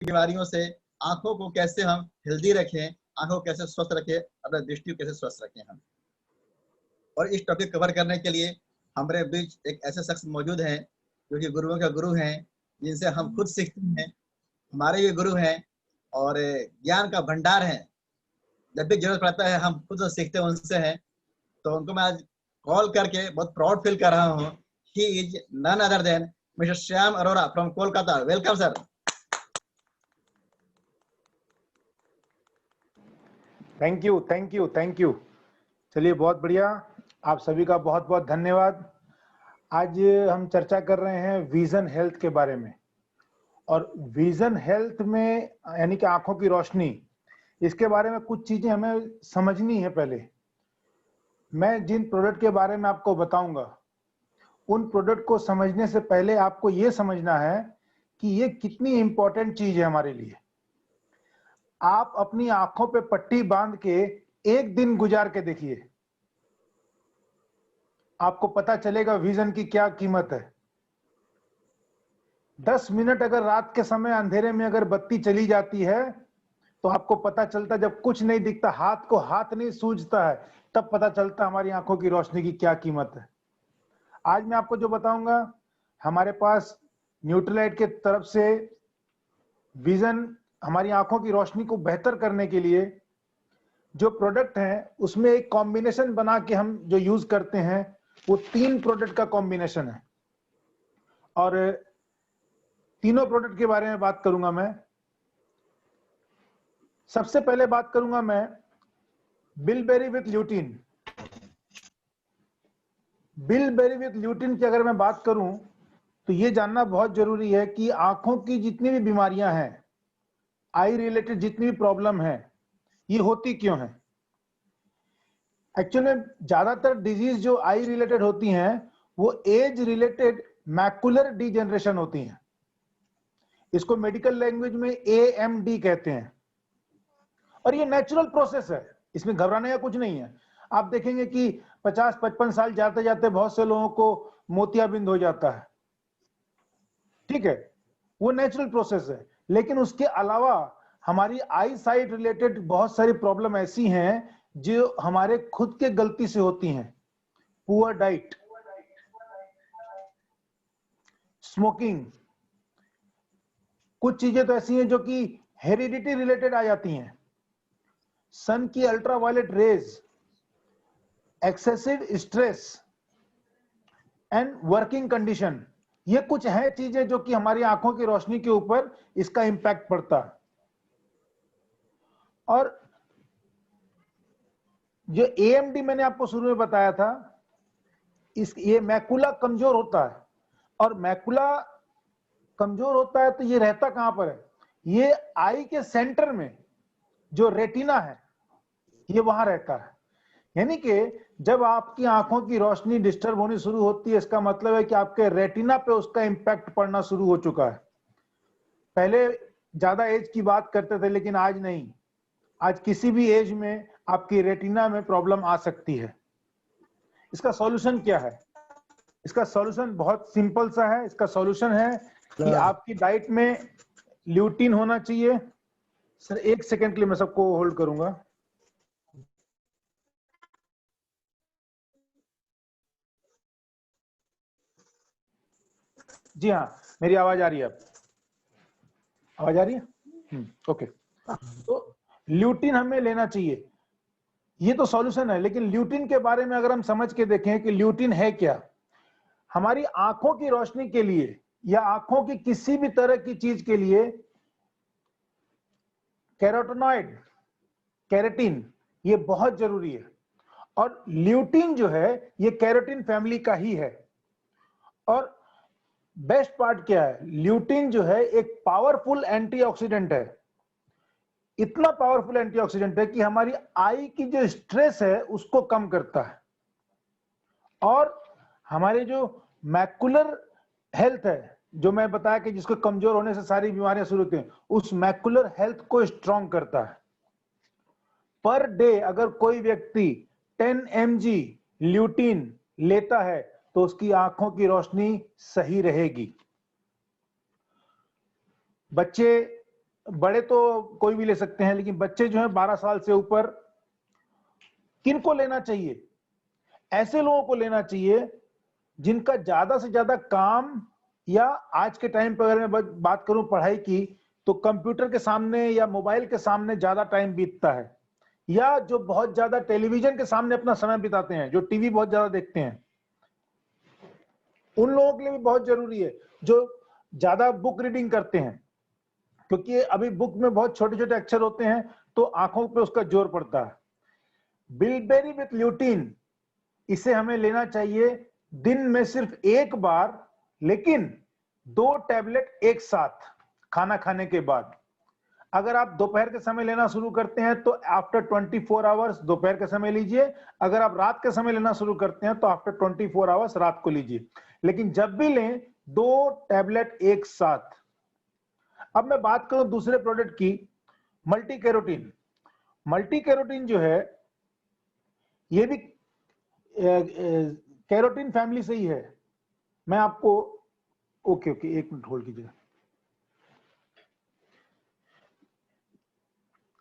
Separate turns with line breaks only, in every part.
बीमारियों से आंखों को कैसे हम हेल्दी रखें, आंखों को कैसे स्वस्थ रखें, अपना दृष्टि को कैसे स्वस्थ रखें हम। और इस टॉपिक कवर करने के लिए हमारे बीच एक ऐसे शख्स मौजूद हैं जो कि गुरुओं के गुरु हैं, जिनसे हम खुद सीखते हैं, हमारे ये गुरु हैं और ज्ञान का भंडार है। जब भी जरूरत पड़ता है हम खुद सीखते हैं उनसे हैं। तो उनको मैं आज कॉल करके बहुत प्राउड फील कर रहा हूँ। He is none other than mister Shyam Arora from Kolkata. Welcome sir.
Thank you, thank you, thank you. चलिए, बहुत बढ़िया, आप सभी का बहुत बहुत धन्यवाद। आज हम चर्चा कर रहे हैं विजन हेल्थ के बारे में, और विजन हेल्थ में यानी कि आंखों की रोशनी, इसके बारे में कुछ चीजें हमें समझनी है। पहले मैं जिन प्रोडक्ट के बारे में आपको बताऊंगा, उन प्रोडक्ट को समझने से पहले आपको ये समझना है कि ये कितनी इंपॉर्टेंट चीज है हमारे लिए। आप अपनी आंखों पे पट्टी बांध के एक दिन गुजार के देखिए, आपको पता चलेगा विजन की क्या कीमत है। 10 मिनट अगर रात के समय अंधेरे में अगर बत्ती चली जाती है तो आपको पता चलता, जब कुछ नहीं दिखता, हाथ को हाथ नहीं सूझता है, तब पता चलता हमारी आंखों की रोशनी की क्या कीमत है। आज मैं आपको जो बताऊंगा, हमारे पास न्यूट्रीलाइट के तरफ से विजन, हमारी आंखों की रोशनी को बेहतर करने के लिए जो प्रोडक्ट हैं, उसमें एक कॉम्बिनेशन बना के हम जो यूज करते हैं, वो 3 प्रोडक्ट का कॉम्बिनेशन है। और तीनों प्रोडक्ट के बारे में बात करूंगा मैं। सबसे पहले बात करूंगा मैं bilberry with lutein. Bilberry with lutein की अगर मैं बात करूं तो ये जानना बहुत जरूरी है कि आंखों की जितनी भी बीमारियां हैं, आई रिलेटेड जितनी भी प्रॉब्लम है, ये होती क्यों है। एक्चुअली ज्यादातर डिजीज जो आई रिलेटेड होती हैं, वो एज रिलेटेड मैकुलर डिजेनरेशन होती हैं। इसको मेडिकल लैंग्वेज में AMD कहते हैं, और ये नेचुरल प्रोसेस है, इसमें घबराने का कुछ नहीं है। आप देखेंगे कि 50-55 साल जाते जाते बहुत से लोगों को मोतियाबिंद हो जाता है, ठीक है, वो नेचुरल प्रोसेस है। लेकिन उसके अलावा हमारी आई साइट रिलेटेड बहुत सारी प्रॉब्लम ऐसी हैं जो हमारे खुद के गलती से होती हैं। पुअर डाइट, स्मोकिंग, कुछ चीजें तो ऐसी हैं जो कि हेरिडिटी रिलेटेड आ जाती हैं। सन की ultraviolet rays, excessive stress and working condition, ये कुछ है चीजें जो कि हमारी आंखों की रोशनी के ऊपर इसका इंपैक्ट पड़ता है। और जो AMD मैंने आपको शुरू में बताया था, ये मैकुला कमजोर होता है, और मैकुला कमजोर होता है तो ये रहता कहां पर है, ये आई के सेंटर में जो रेटिना है, ये वहां रहता है। यानी कि जब आपकी आंखों की रोशनी डिस्टर्ब होनी शुरू होती है, इसका मतलब है कि आपके रेटिना पे उसका इंपैक्ट पड़ना शुरू हो चुका है। पहले ज्यादा एज की बात करते थे, लेकिन आज नहीं। आज किसी भी एज में आपकी रेटिना में प्रॉब्लम आ सकती है। इसका सॉल्यूशन क्या है? इसका सॉल्यूशन बहुत सिंपल सा है। इसका सॉल्यूशन है कि आपकी डाइट में ल्यूटिन होना चाहिए। सर 1 सेकंड के लिए मैं सबको होल्ड करूंगा। जी हाँ, मेरी आवाज आ रही है? अब आवाज आ रही है? ओके। तो ल्यूटिन हमें लेना चाहिए, ये तो सॉल्यूशन है। लेकिन ल्यूटिन के बारे में अगर हम समझ के देखें कि ल्यूटिन है क्या, हमारी आंखों की रोशनी के लिए या आंखों की किसी भी तरह की चीज के लिए कैरोटिनॉइड, कैरेटिन, ये बहुत जरूरी है। और ल्यूटिन जो है ये कैरोटिन फैमिली का ही है। और बेस्ट पार्ट क्या है, ल्यूटिन जो है एक पावरफुल एंटीऑक्सीडेंट है। इतना पावरफुल एंटीऑक्सीडेंट है कि हमारी आई की जो स्ट्रेस है उसको कम करता है, और हमारे जो मैकुलर हेल्थ है, जो मैं बताया कि जिसको कमजोर होने से सारी बीमारियां शुरू होती हैं, उस मैकुलर हेल्थ को स्ट्रॉन्ग करता है। पर डे अगर कोई व्यक्ति 10 mg ल्यूटिन लेता है तो उसकी आंखों की रोशनी सही रहेगी। बच्चे बड़े तो कोई भी ले सकते हैं, लेकिन बच्चे जो हैं 12 साल से ऊपर, किनको लेना चाहिए? ऐसे लोगों को लेना चाहिए जिनका ज्यादा से ज्यादा काम, या आज के टाइम पर अगर मैं बात करूं पढ़ाई की, तो कंप्यूटर के सामने या मोबाइल के सामने ज्यादा टाइम बीतता है, या जो बहुत ज्यादा टेलीविजन के सामने अपना समय बिताते हैं, जो टीवी बहुत ज्यादा देखते हैं, उन लोगों के लिए भी बहुत जरूरी है। जो ज्यादा बुक रीडिंग करते हैं, क्योंकि अभी बुक में बहुत छोटे छोटे अक्षर होते हैं तो आंखों पे उसका जोर पड़ता है। बिलबेरी विथ ल्यूटीन, इसे हमें लेना चाहिए दिन में सिर्फ एक बार, लेकिन 2 टैबलेट एक साथ खाना खाने के बाद। अगर आप दोपहर के समय लेना शुरू करते हैं तो आफ्टर 24 आवर्स दोपहर के समय लीजिए, अगर आप रात के समय लेना शुरू करते हैं तो आफ्टर 24 आवर्स रात को लीजिए, लेकिन जब भी लें 2 टैबलेट एक साथ। अब मैं बात करूं दूसरे प्रोडक्ट की, मल्टी कैरोटीन। मल्टी कैरोटीन जो है, ये भी कैरोटीन फैमिली से ही है। मैं आपको, ओके एक मिनट होल्ड कीजिएगा,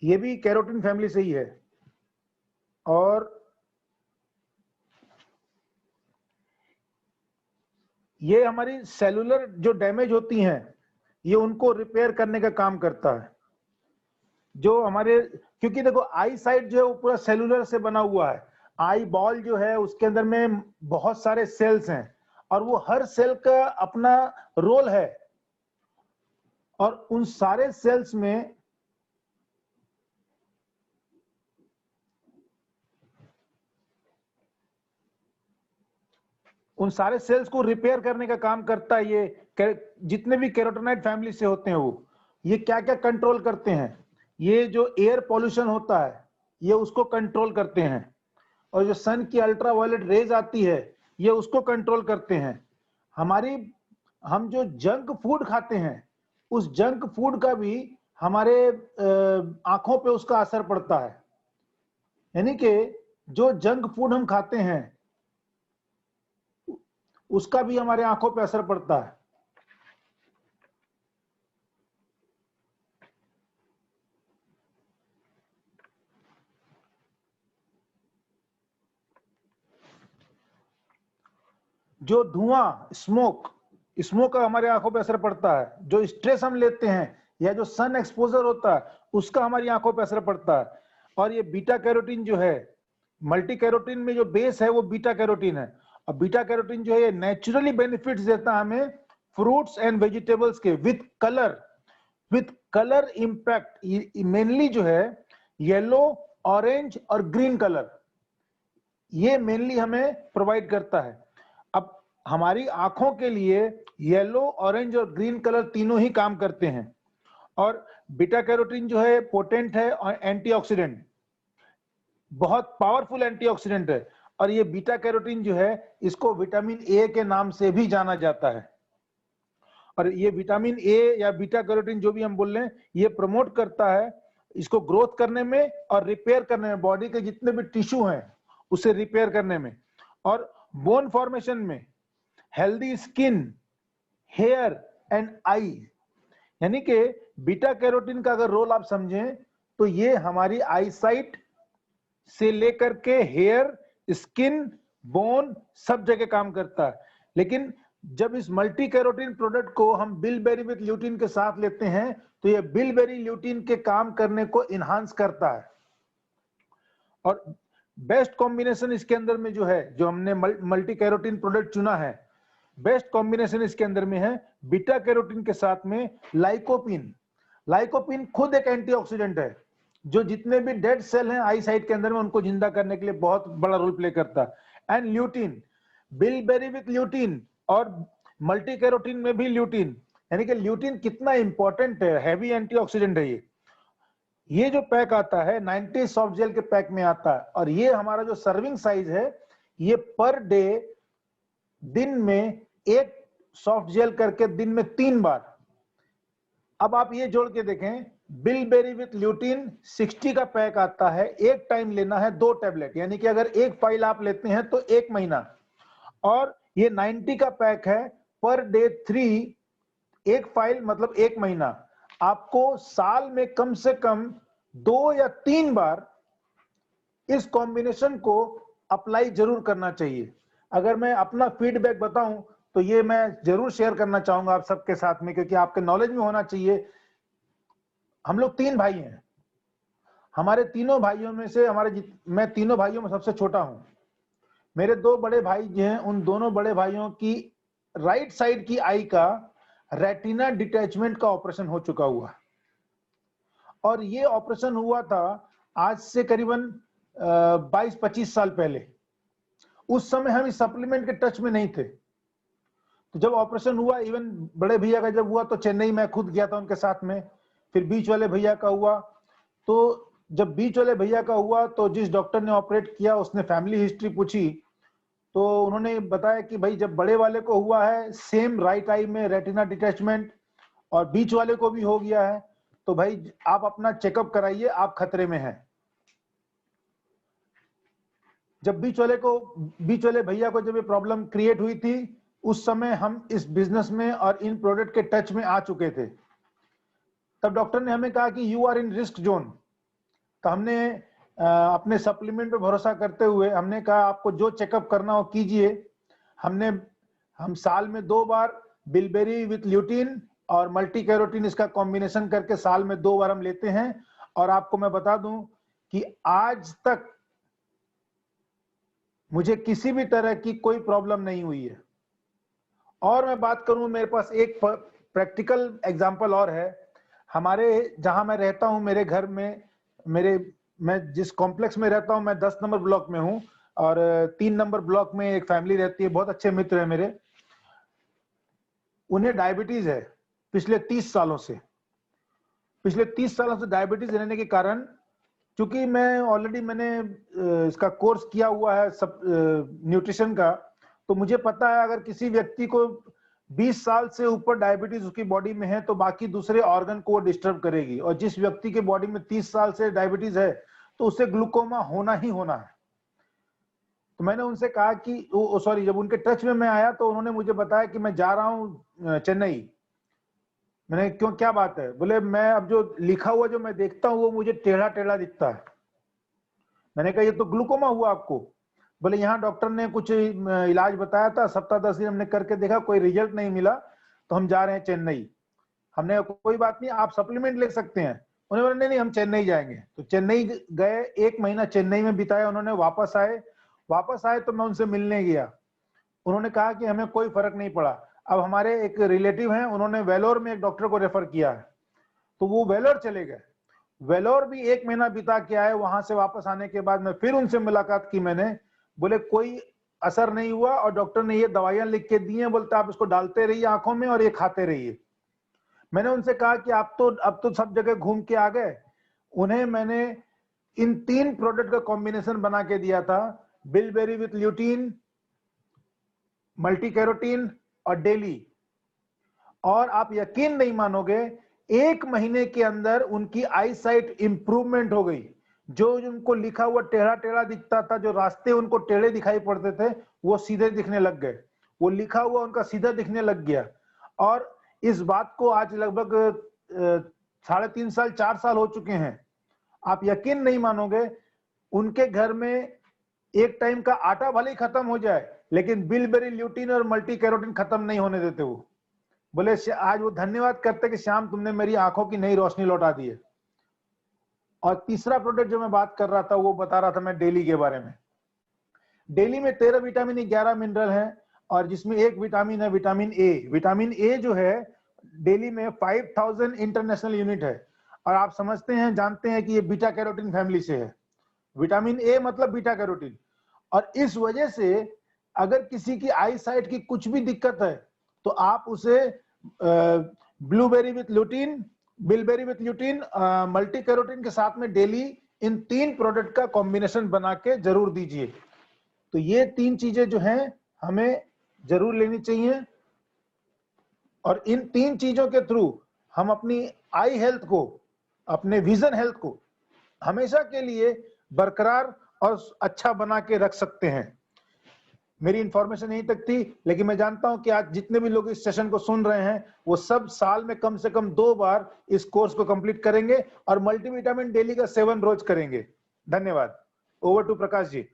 ये भी कैरोटीन फैमिली से ही है, और ये हमारी सेलुलर जो डैमेज होती हैं, ये उनको रिपेयर करने का काम करता है। जो हमारे, क्योंकि देखो आई साइट जो है वो पूरा सेलुलर से बना हुआ है, आई बॉल जो है उसके अंदर में बहुत सारे सेल्स हैं, और वो हर सेल का अपना रोल है, और उन सारे सेल्स में उन सारे सेल्स को रिपेयर करने का काम करता है। ये जितने भी कैरोटीनॉइड फैमिली से होते हैं, वो ये क्या क्या कंट्रोल करते हैं? ये जो एयर पॉल्यूशन होता है ये उसको कंट्रोल करते हैं, और जो सन की अल्ट्रावायलेट रेज आती है ये उसको कंट्रोल करते हैं। हम जो जंक फूड खाते हैं, उस जंक फूड का भी हमारे आंखों पे उसका असर पड़ता है। यानी कि जो जंक फूड हम खाते हैं उसका भी हमारे आंखों पे असर पड़ता है। जो धुआं, स्मोक का हमारे आंखों पे असर पड़ता है। जो स्ट्रेस हम लेते हैं या जो सन एक्सपोजर होता है उसका हमारी आंखों पे असर पड़ता है। और ये बीटा कैरोटीन जो है, मल्टी कैरोटीन में जो बेस है वो बीटा कैरोटीन है, और बीटा कैरोटीन जो है ये नेचुरली बेनिफिट्स देता है हमें फ्रूट्स एंड वेजिटेबल्स के, विथ कलर इंपैक्ट। मेनली जो है येलो, ऑरेंज और ग्रीन कलर, ये मेनली हमें प्रोवाइड करता है। अब हमारी आंखों के लिए येलो, ऑरेंज और ग्रीन कलर तीनों ही काम करते हैं, और बीटा कैरोटीन जो है पोटेंट है और एंटीऑक्सीडेंट, बहुत पावरफुल एंटीऑक्सीडेंट है। और ये बीटा कैरोटीन जो है इसको विटामिन ए के नाम से भी जाना जाता है। और ये विटामिन ए या बीटा कैरोटीन जो भी हम बोल रहे हैं, ये प्रमोट करता है इसको ग्रोथ करने में और रिपेयर करने में, बॉडी के जितने भी टिश्यू हैं उसे रिपेयर करने में, और बोन फॉर्मेशन में, healthy skin, hair and eye. यानी कि बीटा कैरोटीन का अगर रोल आप समझें तो ये हमारी आई साइट से लेकर के हेयर, स्किन, बोन सब जगह काम करता है। लेकिन जब इस मल्टी कैरोटीन प्रोडक्ट को हम बिलबेरी विथ ल्यूटीन के साथ लेते हैं तो ये बिलबेरी ल्यूटीन के काम करने को इनहांस करता है। और बेस्ट कॉम्बिनेशन इसके अंदर में जो है, जो हमने मल्टी कैरोटीन प्रोडक्ट चुना है, बेस्ट कॉम्बिनेशन इसके अंदर में है बीटा कैरोटीन के साथ में लाइकोपिन। लाइकोपिन खुद एक एंटीऑक्सीडेंट है, जो जितने भी डेड सेल हैं आई साइट के अंदर में उनको जिंदा करने के लिए बहुत बड़ा रोल प्ले करता है। And lutein, bilberry with lutein और मल्टी कैरोटीन में भी ल्यूटीन, यानी कि ल्यूटीन कितना इंपॉर्टेंट है, हैवी एंटीऑक्सीडेंट है। ये जो पैक आता है 90 सॉफ्ट जेल के पैक में आता है, और ये हमारा जो सर्विंग साइज है ये पर डे दिन में 1 सॉफ्ट जेल करके दिन में 3 बार। अब आप ये जोड़ के देखें, बिलबेरी विथ ल्यूटीन 60 का पैक आता है, एक टाइम लेना है 2 टैबलेट, यानी कि अगर एक फाइल आप लेते हैं तो 1 महीना। और ये 90 का पैक है पर डे 3, एक फाइल मतलब 1 महीना। आपको साल में कम से कम 2 या 3 बार इस कॉम्बिनेशन को अप्लाई जरूर करना चाहिए। अगर मैं अपना फीडबैक बताऊं तो ये मैं जरूर शेयर करना चाहूंगा आप सबके साथ में, क्योंकि आपके नॉलेज में होना चाहिए। हम लोग 3 भाई हैं। हमारे तीनों भाइयों में से मैं तीनों भाइयों में सबसे छोटा हूं। मेरे 2 बड़े भाई जो हैं, उन दोनों बड़े भाइयों की राइट साइड की आई का रेटिना डिटैचमेंट का ऑपरेशन हो चुका हुआ, और ये ऑपरेशन हुआ था आज से करीबन 22-25 साल पहले। उस समय हम इस सप्लीमेंट के टच में नहीं थे। तो जब ऑपरेशन हुआ, इवन बड़े भैया का जब हुआ तो चेन्नई में खुद गया था उनके साथ में। फिर बीच वाले भैया का हुआ, तो जब बीच वाले भैया का हुआ तो जिस डॉक्टर ने ऑपरेट किया उसने फैमिली हिस्ट्री पूछी, तो उन्होंने बताया कि भाई जब बड़े वाले को हुआ है सेम राइट आई में रेटिना डिटैचमेंट, और बीच वाले को भी हो गया है, तो भाई आप अपना चेकअप कराइए, आप खतरे में हैं। जब बीच वाले भैया को जब ये प्रॉब्लम क्रिएट हुई थी, उस समय हम इस बिजनेस में और इन प्रोडक्ट के टच में आ चुके थे। तब डॉक्टर ने हमें कहा कि you are in risk zone. तो हमने अपने सप्लीमेंट पे भरोसा करते हुए हमने कहा आपको जो चेकअप करना हो कीजिए। हम साल में 2 बार बिलबेरी विथ ल्यूटीन और मल्टी कैरोटीन इसका कॉम्बिनेशन करके साल में 2 बार हम लेते हैं। और आपको मैं बता दूं कि आज तक मुझे किसी भी तरह की कोई प्रॉब्लम नहीं हुई है। और मैं बात करूं, मेरे पास एक प्रैक्टिकल एग्जांपल और है। हमारे जहां मैं रहता हूं, मेरे घर में मैं जिस कॉम्प्लेक्स में रहता हूं, मैं 10 नंबर ब्लॉक में हूं, और 3 नंबर ब्लॉक में एक फैमिली रहती है, बहुत अच्छे मित्र है मेरे। उन्हें डायबिटीज है पिछले 30 सालों से। पिछले 30 सालों से डायबिटीज रहने के कारण, क्योंकि मैंने इसका कोर्स किया हुआ है सब न्यूट्रिशन का, तो मुझे पता है अगर किसी व्यक्ति को 20 साल से ऊपर डायबिटीज उसकी बॉडी में है तो बाकी दूसरे ऑर्गन को वो डिस्टर्ब करेगी। और जिस व्यक्ति के बॉडी में 30 साल से डायबिटीज है तो उसे ग्लूकोमा होना ही होना है। तो मैंने उनसे कहा कि सॉरी, जब उनके टच में मैं आया तो उन्होंने मुझे बताया कि मैं जा रहा हूं चेन्नई। मैंने क्यों, क्या बात है? बोले मैं अब जो लिखा हुआ जो मैं देखता हूँ वो मुझे टेढ़ा टेढ़ा दिखता है। मैंने कहा ये तो ग्लूकोमा हुआ आपको। बोले यहाँ डॉक्टर ने कुछ इलाज बताया था, सप्ताह 10 दिन हमने करके देखा, कोई रिजल्ट नहीं मिला, तो हम जा रहे हैं चेन्नई। हमने कोई बात नहीं, आप सप्लीमेंट ले सकते हैं। उन्होंने बोला नहीं हम चेन्नई जाएंगे। तो चेन्नई गए, 1 महीना चेन्नई में बिताया उन्होंने। वापस आए तो मैं उनसे मिलने गया। उन्होंने कहा कि हमें कोई फर्क नहीं पड़ा। अब हमारे एक रिलेटिव हैं, उन्होंने वेलोर में एक डॉक्टर को रेफर किया है, तो वो वेलोर चले गए। वेलोर भी 1 महीना बिता के आए। वहां से वापस आने के बाद मैं फिर उनसे मुलाकात की मैंने। बोले कोई असर नहीं हुआ, और डॉक्टर ने ये दवाइयां लिख के दी हैं, बोलते आप इसको डालते रहिए आंखों में और ये खाते रहिए। मैंने उनसे कहा कि आप तो अब तो सब जगह घूम के आ गए। उन्हें मैंने इन 3 प्रोडक्ट का कॉम्बिनेशन बना के दिया था, bilberry with lutein, multi carotene और डेली। और आप यकीन नहीं मानोगे, 1 महीने के अंदर उनकी आई साइट इंप्रूवमेंट हो गई। जो उनको लिखा हुआ टेढ़ा टेढ़ा दिखता था, जो रास्ते उनको टेढ़े दिखाई पड़ते थे, वो सीधे दिखने लग गए। वो लिखा हुआ उनका सीधा दिखने लग गया। और इस बात को आज लगभग 3.5 साल 4 साल हो चुके हैं। आप यकीन नहीं मानोगे, उनके घर में एक टाइम का आटा भले ही खत्म हो जाए, लेकिन बिलबेरी ल्यूटीन और मल्टी कैरोटीन खत्म नहीं होने देते वो। बोले आज वो धन्यवाद करते कि श्याम तुमने मेरी आंखों की नई रोशनी लौटा दी है। और तीसरा प्रोडक्ट जो मैं बात कर रहा था, वो बता रहा था मैं डेली के बारे में। डेली में 13 विटामिन 11 मिनरल है, और जिसमें एक विटामिन है विटामिन ए। विटामिन ए जो है डेली में 5000 इंटरनेशनल यूनिट है। और आप समझते हैं, जानते हैं कि ये बीटा कैरोटीन फैमिली से है। विटामिन ए मतलब बीटा कैरोटीन। और इस वजह से अगर किसी की आई साइट की कुछ भी दिक्कत है तो आप उसे blueberry with lutein, bilberry with lutein, multi carotene के साथ में डेली इन 3 प्रोडक्ट का कॉम्बिनेशन बना के जरूर दीजिए। तो ये 3 चीजें जो हैं हमें जरूर लेनी चाहिए। और इन 3 चीजों के थ्रू हम अपनी आई हेल्थ को, अपने विजन हेल्थ को हमेशा के लिए बरकरार और अच्छा बना के रख सकते हैं। मेरी इंफॉर्मेशन यहीं तक थी, लेकिन मैं जानता हूं कि आज जितने भी लोग इस सेशन को सुन रहे हैं वो सब साल में कम से कम 2 बार इस कोर्स को कंप्लीट करेंगे और मल्टीविटामिन डेली का सेवन रोज करेंगे। धन्यवाद। Over to Prakash ji.